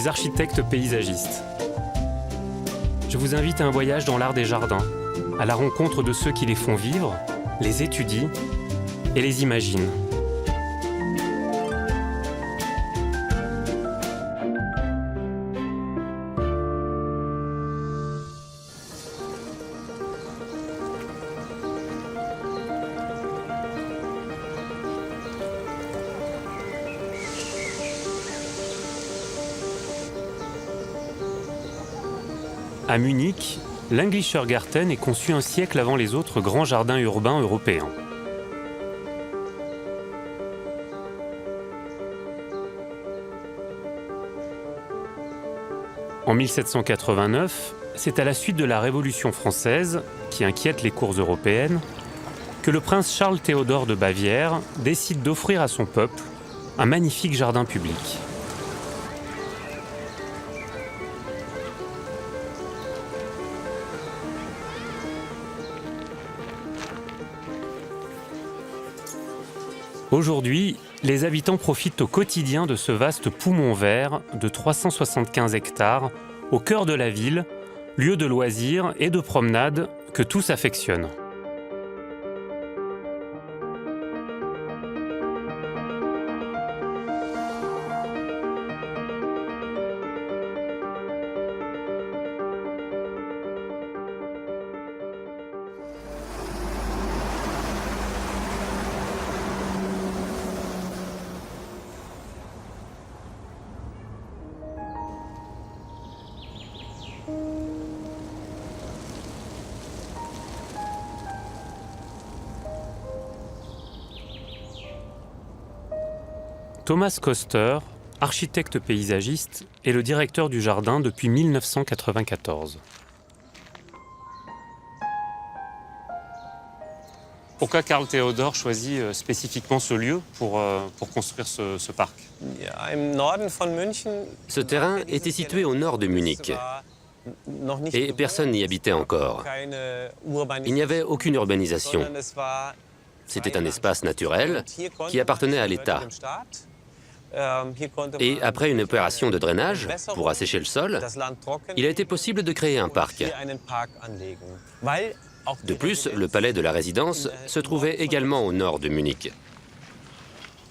suis architecte paysagiste. Je vous invite à un voyage dans l'art des jardins, à la rencontre de ceux qui les font vivre, les étudient et les imaginent. À Munich, l'Englischer Garten est conçu un siècle avant les autres grands jardins urbains européens. En 1789, c'est à la suite de la Révolution française, qui inquiète les cours européennes, que le prince Charles Théodore de Bavière décide d'offrir à son peuple un magnifique jardin public. Aujourd'hui, les habitants profitent au quotidien de ce vaste poumon vert de 375 hectares au cœur de la ville, lieu de loisirs et de promenades que tous affectionnent. Thomas Koester, architecte paysagiste, est le directeur du jardin depuis 1994. Pourquoi Karl Theodor choisit spécifiquement ce lieu pour construire ce parc? Ce terrain était situé au nord de Munich et personne n'y habitait encore. Il n'y avait aucune urbanisation. C'était un espace naturel qui appartenait à l'État. Et après une opération de drainage pour assécher le sol, il a été possible de créer un parc. De plus, le palais de la résidence se trouvait également au nord de Munich.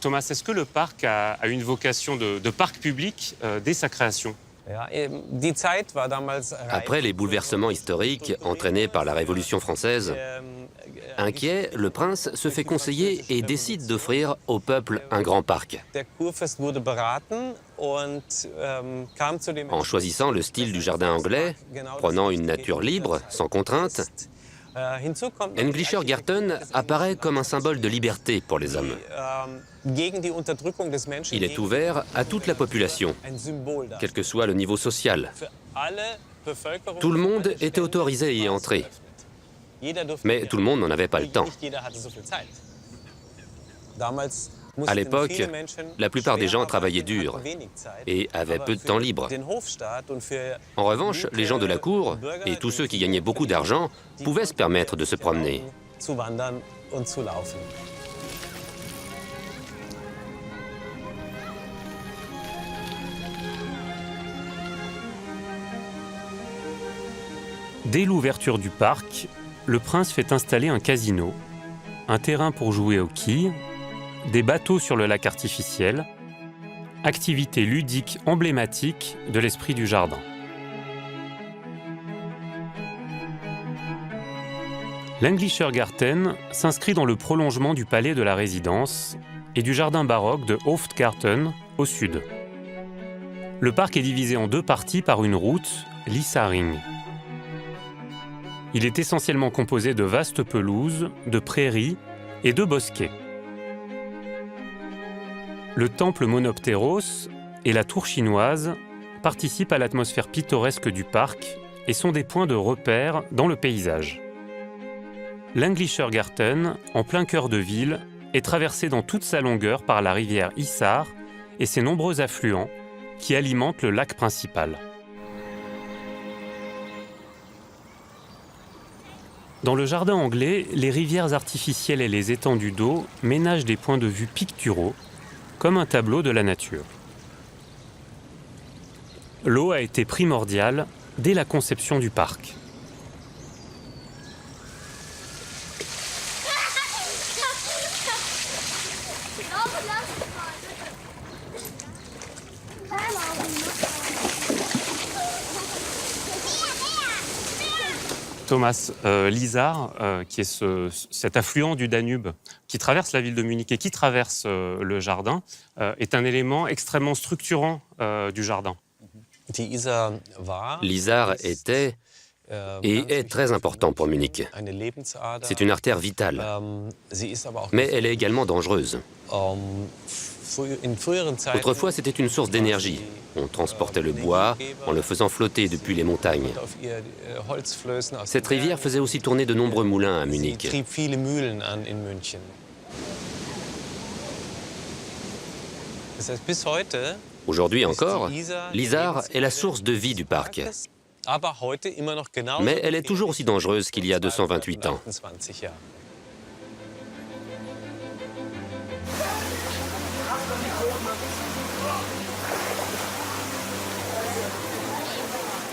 Thomas, est-ce que le parc a une vocation de parc public dès sa création? Après les bouleversements historiques entraînés par la Révolution française, inquiet, le prince se fait conseiller et décide d'offrir au peuple un grand parc. En choisissant le style du jardin anglais, prenant une nature libre, sans contrainte, Englischer Garten apparaît comme un symbole de liberté pour les hommes. Il est ouvert à toute la population, quel que soit le niveau social. Tout le monde était autorisé à y entrer, mais tout le monde n'en avait pas le temps. À l'époque, la plupart des gens travaillaient dur et avaient peu de temps libre. En revanche, les gens de la cour et tous ceux qui gagnaient beaucoup d'argent pouvaient se permettre de se promener. Dès l'ouverture du parc, le prince fait installer un casino, un terrain pour jouer aux quilles, des bateaux sur le lac artificiel, activité ludique emblématique de l'esprit du jardin. L'Englischer Garten s'inscrit dans le prolongement du palais de la résidence et du jardin baroque de Hofgarten au sud. Le parc est divisé en deux parties par une route, l'Isarring. Il est essentiellement composé de vastes pelouses, de prairies et de bosquets. Le temple Monopteros et la tour chinoise participent à l'atmosphère pittoresque du parc et sont des points de repère dans le paysage. L'Englischer Garten, en plein cœur de ville, est traversé dans toute sa longueur par la rivière Isar et ses nombreux affluents qui alimentent le lac principal. Dans le jardin anglais, les rivières artificielles et les étendues d'eau ménagent des points de vue picturaux, comme un tableau de la nature. l'eau a été primordiale dès la conception du parc. Thomas, l'Isar, qui est cet affluent du Danube qui traverse la ville de Munich et qui traverse le jardin, est un élément extrêmement structurant du jardin. L'Isar était et est très important pour Munich. C'est une artère vitale, mais elle est également dangereuse. Autrefois, c'était une source d'énergie. On transportait le bois en le faisant flotter depuis les montagnes. Cette rivière faisait aussi tourner de nombreux moulins à Munich. Aujourd'hui encore, l'Isar est la source de vie du parc. Mais elle est toujours aussi dangereuse qu'il y a 228 ans.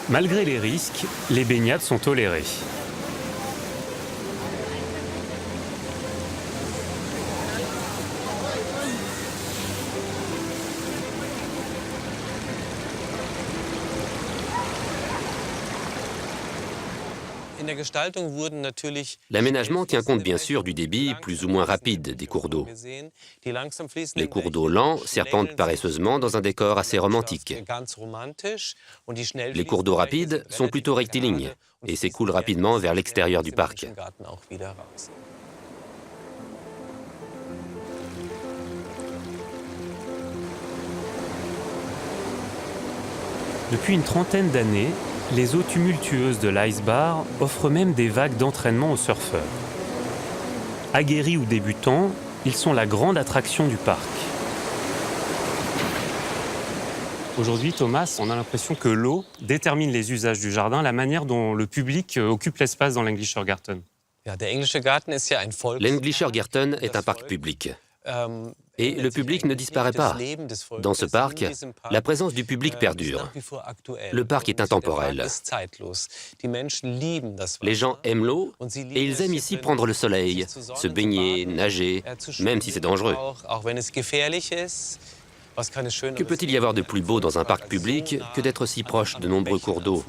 Malgré les risques, les baignades sont tolérées. L'aménagement tient compte bien sûr du débit plus ou moins rapide des cours d'eau. Les cours d'eau lents serpentent paresseusement dans un décor assez romantique. Les cours d'eau rapides sont plutôt rectilignes et s'écoulent rapidement vers l'extérieur du parc. Depuis une trentaine d'années, les eaux tumultueuses de l'Eisbar offrent même des vagues d'entraînement aux surfeurs. Aguerris ou débutants, ils sont la grande attraction du parc. Aujourd'hui, Thomas, on a l'impression que l'eau détermine les usages du jardin, la manière dont le public occupe l'espace dans l'Englischer Garten. L'Englischer Garten est un parc public. Et le public ne disparaît pas. Dans ce parc, la présence du public perdure. Le parc est intemporel. Les gens aiment l'eau et ils aiment ici prendre le soleil, se baigner, nager, même si c'est dangereux. Que peut-il y avoir de plus beau dans un parc public que d'être si proche de nombreux cours d'eau,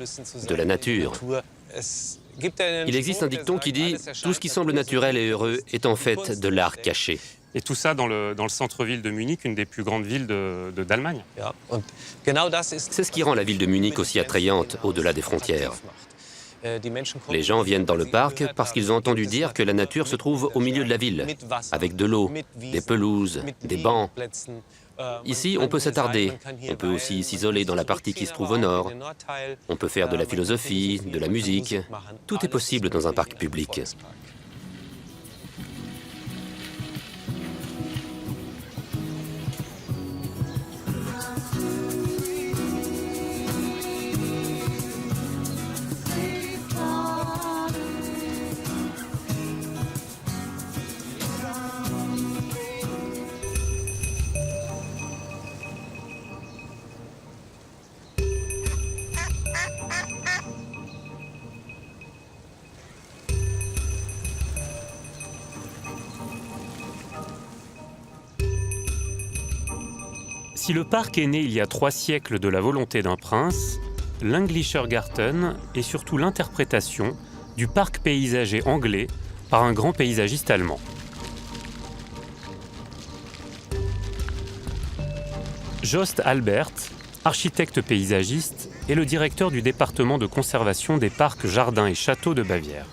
de la nature ? Il existe un dicton qui dit « Tout ce qui semble naturel et heureux est en fait de l'art caché ». Et tout ça dans le centre-ville de Munich, une des plus grandes villes d'Allemagne. C'est ce qui rend la ville de Munich aussi attrayante au-delà des frontières. Les gens viennent dans le parc parce qu'ils ont entendu dire que la nature se trouve au milieu de la ville, avec de l'eau, des pelouses, des bancs. Ici, on peut s'attarder. On peut aussi s'isoler dans la partie qui se trouve au nord. On peut faire de la philosophie, de la musique. Tout est possible dans un parc public. Si le parc est né il y a 3 siècles de la volonté d'un prince, l'Englischer Garten est surtout l'interprétation du parc paysager anglais par un grand paysagiste allemand. Jost Albert, architecte paysagiste, est le directeur du département de conservation des parcs, jardins et châteaux de Bavière.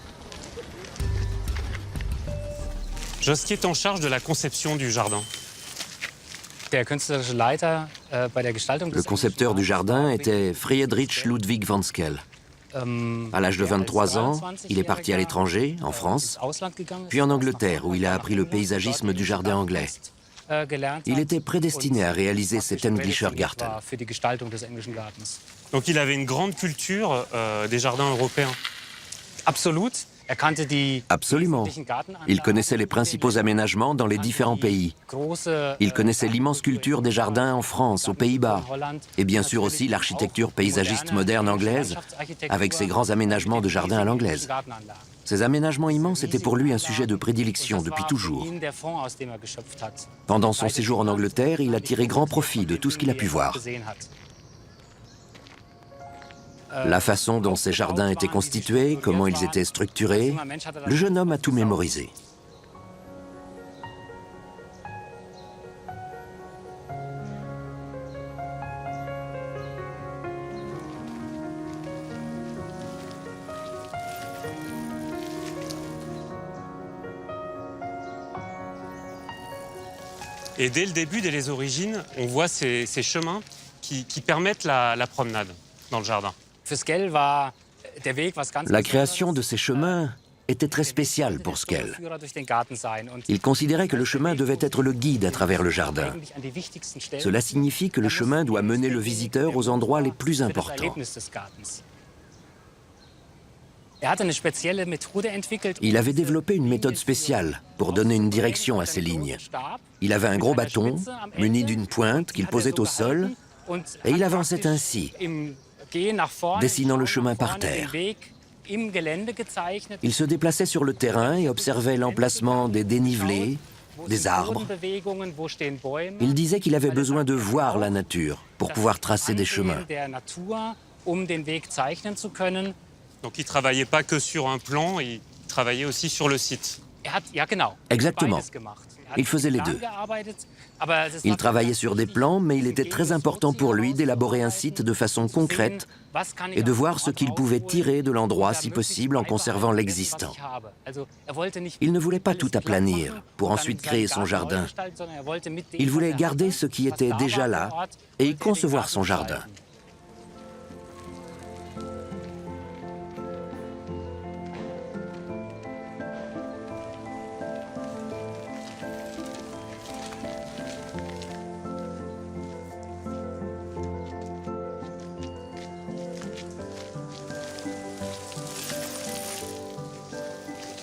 Jost, qui est en charge de la conception du jardin? Le concepteur du jardin était Friedrich Ludwig von Sckell. À l'âge de 23 ans, il est parti à l'étranger, en France, puis en Angleterre, où il a appris le paysagisme du jardin anglais. Il était prédestiné à réaliser cet Englischer Garten. Donc il avait une grande culture des jardins européens. Absolument. Il connaissait les principaux aménagements dans les différents pays. Il connaissait l'immense culture des jardins en France, aux Pays-Bas, et bien sûr aussi l'architecture paysagiste moderne anglaise, avec ses grands aménagements de jardins à l'anglaise. Ces aménagements immenses étaient pour lui un sujet de prédilection depuis toujours. Pendant son séjour en Angleterre, il a tiré grand profit de tout ce qu'il a pu voir. La façon dont ces jardins étaient constitués, comment ils étaient structurés, le jeune homme a tout mémorisé. Et dès le début, dès les origines, on voit ces chemins qui permettent la promenade dans le jardin. La création de ces chemins était très spéciale pour Sckell. Il considérait que le chemin devait être le guide à travers le jardin. Cela signifie que le chemin doit mener le visiteur aux endroits les plus importants. Il avait développé une méthode spéciale pour donner une direction à ces lignes. Il avait un gros bâton, muni d'une pointe qu'il posait au sol, et il avançait ainsi, dessinant le chemin par terre. Il se déplaçait sur le terrain et observait l'emplacement des dénivelés, des arbres. Il disait qu'il avait besoin de voir la nature pour pouvoir tracer des chemins. Donc il ne travaillait pas que sur un plan, il travaillait aussi sur le site. Exactement. Il faisait les deux. Il travaillait sur des plans, mais il était très important pour lui d'élaborer un site de façon concrète et de voir ce qu'il pouvait tirer de l'endroit, si possible, en conservant l'existant. Il ne voulait pas tout aplanir pour ensuite créer son jardin. Il voulait garder ce qui était déjà là et y concevoir son jardin.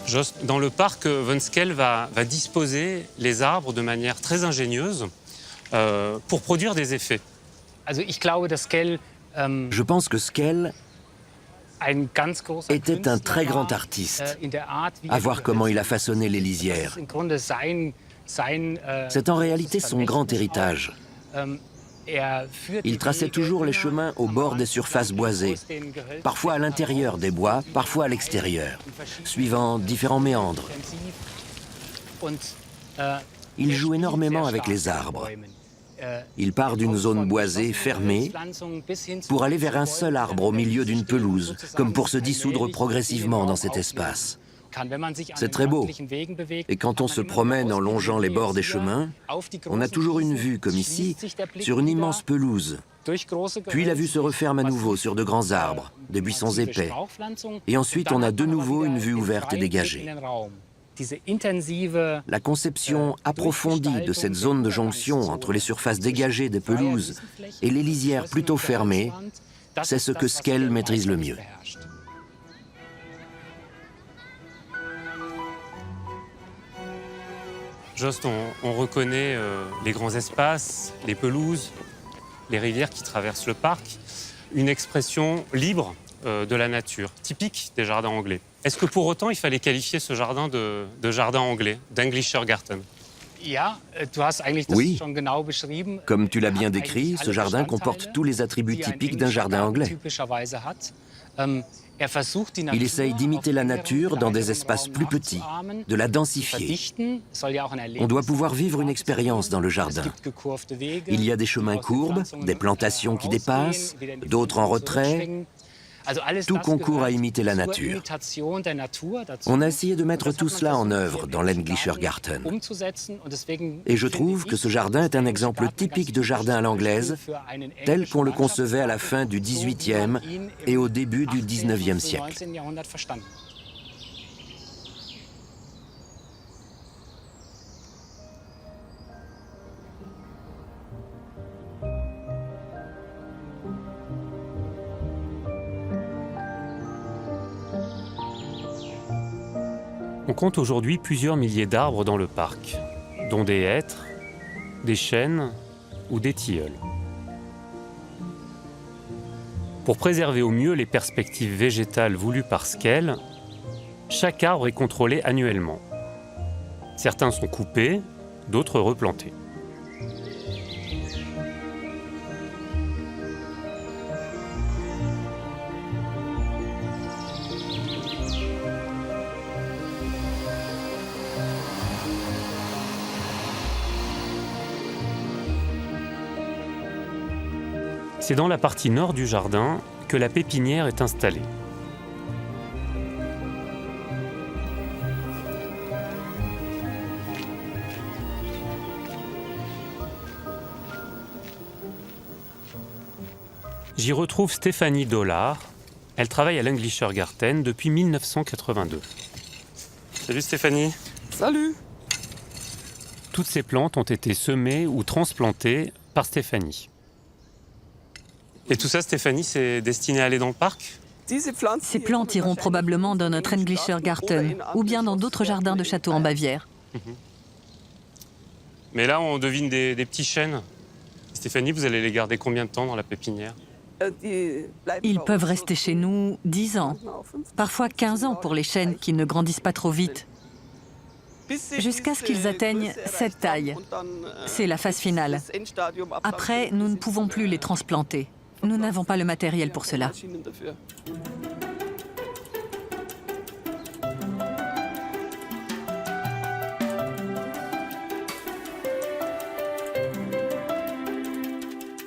Jost, dans le parc, von Sckell va disposer les arbres de manière très ingénieuse pour produire des effets. Je pense que Sckell était un très grand artiste, à voir comment il a façonné les lisières. C'est en réalité son grand héritage. Il traçait toujours les chemins au bord des surfaces boisées, parfois à l'intérieur des bois, parfois à l'extérieur, suivant différents méandres. Il joue énormément avec les arbres. Il part d'une zone boisée fermée pour aller vers un seul arbre au milieu d'une pelouse, comme pour se dissoudre progressivement dans cet espace. C'est très beau. Et quand on se promène en longeant les bords des chemins, on a toujours une vue, comme ici, sur une immense pelouse. Puis la vue se referme à nouveau sur de grands arbres, des buissons épais. Et ensuite, on a de nouveau une vue ouverte et dégagée. La conception approfondie de cette zone de jonction entre les surfaces dégagées des pelouses et les lisières plutôt fermées, c'est ce que Sckell maîtrise le mieux. Jost, on reconnaît les grands espaces, les pelouses, les rivières qui traversent le parc, une expression libre de la nature, typique des jardins anglais. Est-ce que pour autant il fallait qualifier ce jardin de jardin anglais, d'Englischer Garten? Oui, comme tu l'as bien décrit, ce jardin comporte tous les attributs typiques d'un jardin anglais. Il essaye d'imiter la nature dans des espaces plus petits, de la densifier. On doit pouvoir vivre une expérience dans le jardin. Il y a des chemins courbes, des plantations qui dépassent, d'autres en retrait. Tout concourt à imiter la nature. On a essayé de mettre tout cela en œuvre dans l'Englischer Garten. Et je trouve que ce jardin est un exemple typique de jardin à l'anglaise, tel qu'on le concevait à la fin du XVIIIe et au début du XIXe siècle. On compte aujourd'hui plusieurs milliers d'arbres dans le parc, dont des hêtres, des chênes ou des tilleuls. Pour préserver au mieux les perspectives végétales voulues par Skell, chaque arbre est contrôlé annuellement. Certains sont coupés, d'autres replantés. C'est dans la partie nord du jardin que la pépinière est installée. J'y retrouve Stéphanie Dollard. Elle travaille à l'Englischer Garten depuis 1982. Salut Stéphanie. Salut. Toutes ces plantes ont été semées ou transplantées par Stéphanie. Et tout ça, Stéphanie, c'est destiné à aller dans le parc ? Ces plantes iront probablement dans notre Englischer Garten ou bien dans d'autres jardins de châteaux en Bavière. Mais là, on devine des petits chênes. Stéphanie, vous allez les garder combien de temps dans la pépinière ? Ils peuvent rester chez nous 10 ans, parfois 15 ans pour les chênes qui ne grandissent pas trop vite, jusqu'à ce qu'ils atteignent cette taille. C'est la phase finale. Après, nous ne pouvons plus les transplanter. Nous n'avons pas le matériel pour cela.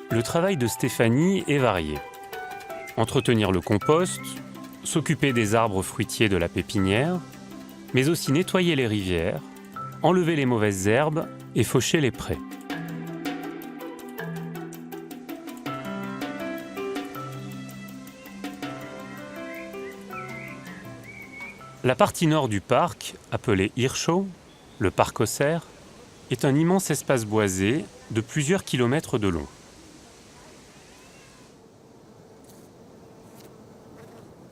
Le travail de Stéphanie est varié. Entretenir le compost, s'occuper des arbres fruitiers de la pépinière, mais aussi nettoyer les rivières, enlever les mauvaises herbes et faucher les prés. La partie nord du parc, appelée Hirschau, le parc aux cerfs, est un immense espace boisé de plusieurs kilomètres de long.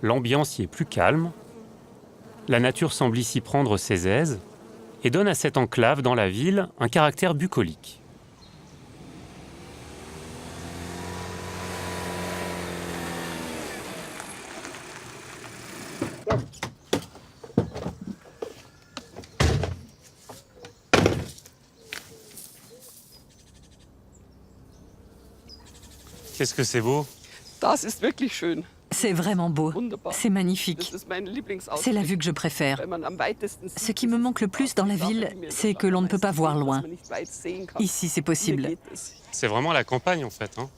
L'ambiance y est plus calme, la nature semble ici prendre ses aises et donne à cette enclave dans la ville un caractère bucolique. Qu'est-ce que c'est beau! C'est vraiment beau. C'est magnifique. C'est la vue que je préfère. Ce qui me manque le plus dans la ville, c'est que l'on ne peut pas voir loin. Ici, c'est possible. C'est vraiment la campagne, en fait, hein?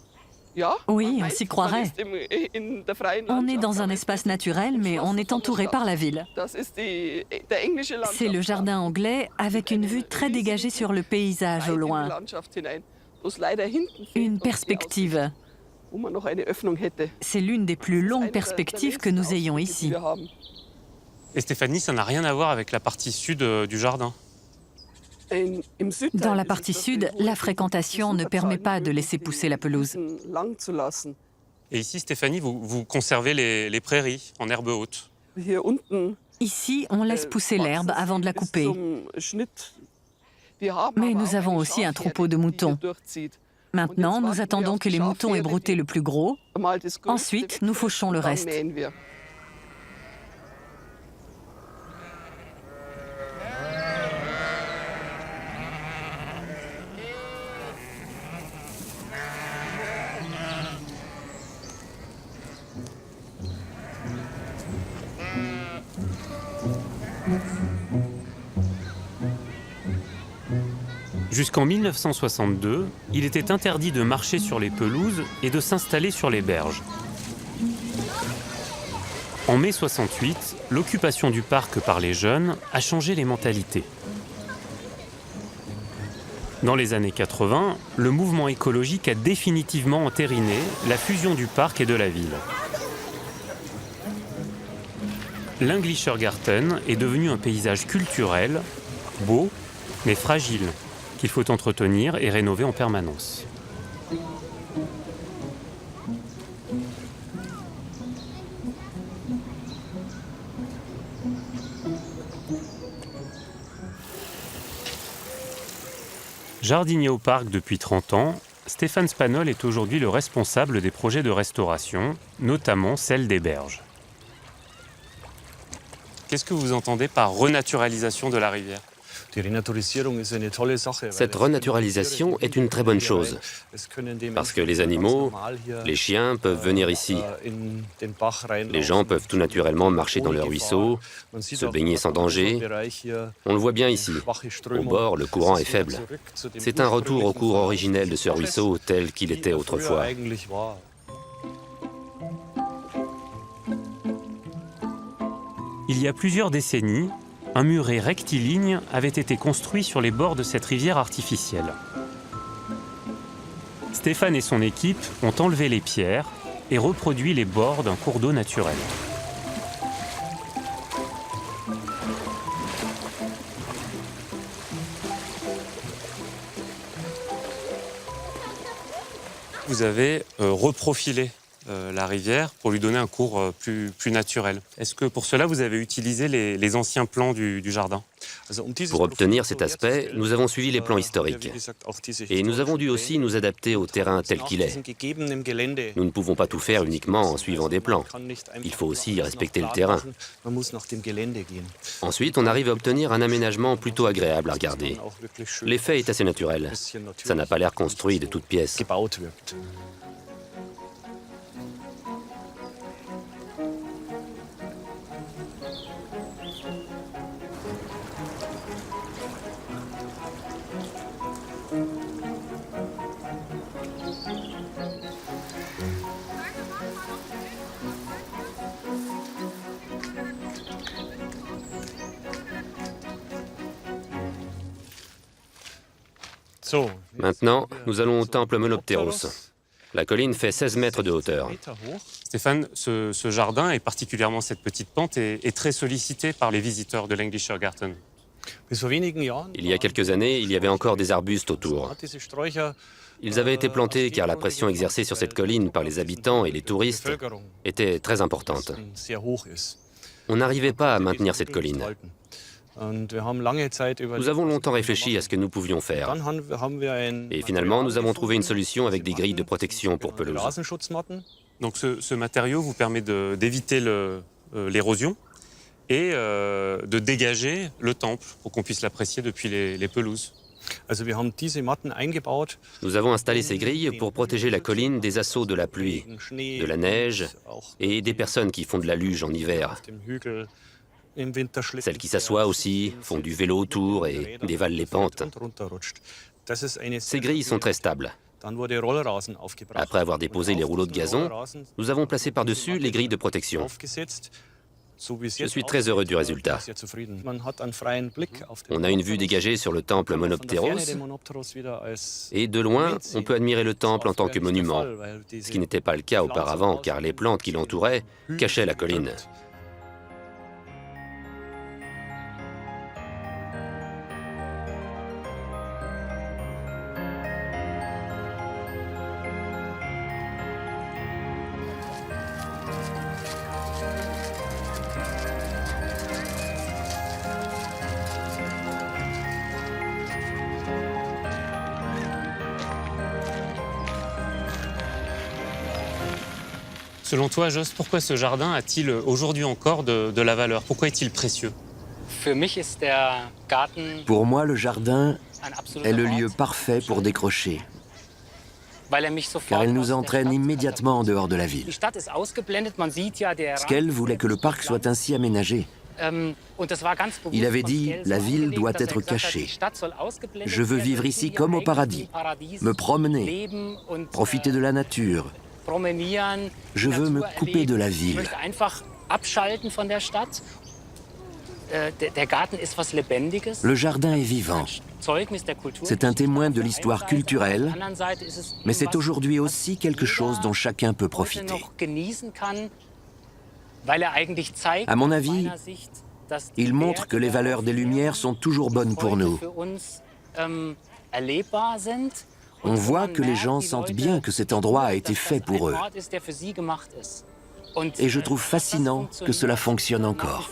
Oui, on s'y croirait. On est dans un espace naturel, mais on est entouré par la ville. C'est le jardin anglais avec une vue très dégagée sur le paysage au loin. Une perspective. C'est l'une des plus longues perspectives que nous ayons ici. Et Stéphanie, ça n'a rien à voir avec la partie sud du jardin. Dans la partie sud, la fréquentation ne permet pas de laisser pousser la pelouse. Et ici, Stéphanie, vous conservez les prairies en herbe haute. Ici, on laisse pousser l'herbe avant de la couper. Mais nous avons aussi un troupeau de moutons. Maintenant, nous attendons que les moutons aient brouté le plus gros. Ensuite, nous fauchons le reste. Jusqu'en 1962, il était interdit de marcher sur les pelouses et de s'installer sur les berges. En mai 68, l'occupation du parc par les jeunes a changé les mentalités. Dans les années 80, le mouvement écologique a définitivement entériné la fusion du parc et de la ville. L'Englischer Garten est devenu un paysage culturel, beau, mais fragile, qu'il faut entretenir et rénover en permanence. Jardinier au parc depuis 30 ans, Stéphane Spanol est aujourd'hui le responsable des projets de restauration, notamment celle des berges. Qu'est-ce que vous entendez par renaturalisation de la rivière ? Cette renaturalisation est une très bonne chose, parce que les animaux, les chiens peuvent venir ici. Les gens peuvent tout naturellement marcher dans le ruisseau, se baigner sans danger. On le voit bien ici. Au bord, le courant est faible. C'est un retour au cours originel de ce ruisseau tel qu'il était autrefois. Il y a plusieurs décennies, un muret rectiligne avait été construit sur les bords de cette rivière artificielle. Stéphane et son équipe ont enlevé les pierres et reproduit les bords d'un cours d'eau naturel. Vous avez reprofilé la rivière pour lui donner un cours plus naturel. Est-ce que pour cela, vous avez utilisé les anciens plans du jardin ? Pour obtenir cet aspect, nous avons suivi les plans historiques. Et nous avons dû aussi nous adapter au terrain tel qu'il est. Nous ne pouvons pas tout faire uniquement en suivant des plans. Il faut aussi respecter le terrain. Ensuite, on arrive à obtenir un aménagement plutôt agréable à regarder. L'effet est assez naturel. Ça n'a pas l'air construit de toutes pièces. Maintenant, nous allons au temple Monoptéros. La colline fait 16 mètres de hauteur. Stéphane, ce jardin, et particulièrement cette petite pente, est très sollicité par les visiteurs de l'Englischer Garten. Il y a quelques années, il y avait encore des arbustes autour. Ils avaient été plantés car la pression exercée sur cette colline par les habitants et les touristes était très importante. On n'arrivait pas à maintenir cette colline. Nous avons longtemps réfléchi à ce que nous pouvions faire. Et finalement, nous avons trouvé une solution avec des grilles de protection pour pelouse. Donc ce matériau vous permet d'éviter l'érosion et de dégager le temple pour qu'on puisse l'apprécier depuis les pelouses. Nous avons installé ces grilles pour protéger la colline des assauts de la pluie, de la neige et des personnes qui font de la luge en hiver. Celles qui s'assoient aussi, font du vélo autour et dévalent les pentes. Ces grilles sont très stables. Après avoir déposé les rouleaux de gazon, nous avons placé par-dessus les grilles de protection. Je suis très heureux du résultat. On a une vue dégagée sur le temple Monoptéros et de loin, on peut admirer le temple en tant que monument, ce qui n'était pas le cas auparavant car les plantes qui l'entouraient cachaient la colline. Selon toi, Jost, pourquoi ce jardin a-t-il aujourd'hui encore de la valeur? Pourquoi est-il précieux? Pour moi, le jardin est le lieu parfait pour décrocher, car il nous entraîne immédiatement en dehors de la ville. Sckell voulait que le parc soit ainsi aménagé. Il avait dit « La ville doit être cachée. Je veux vivre ici comme au paradis, me promener, profiter de la nature. Je veux me couper de la ville. » Le jardin est vivant. C'est un témoin de l'histoire culturelle, mais c'est aujourd'hui aussi quelque chose dont chacun peut profiter. À mon avis, il montre que les valeurs des Lumières sont toujours bonnes pour nous. On voit que les gens sentent bien que cet endroit a été fait pour eux. Et je trouve fascinant que cela fonctionne encore.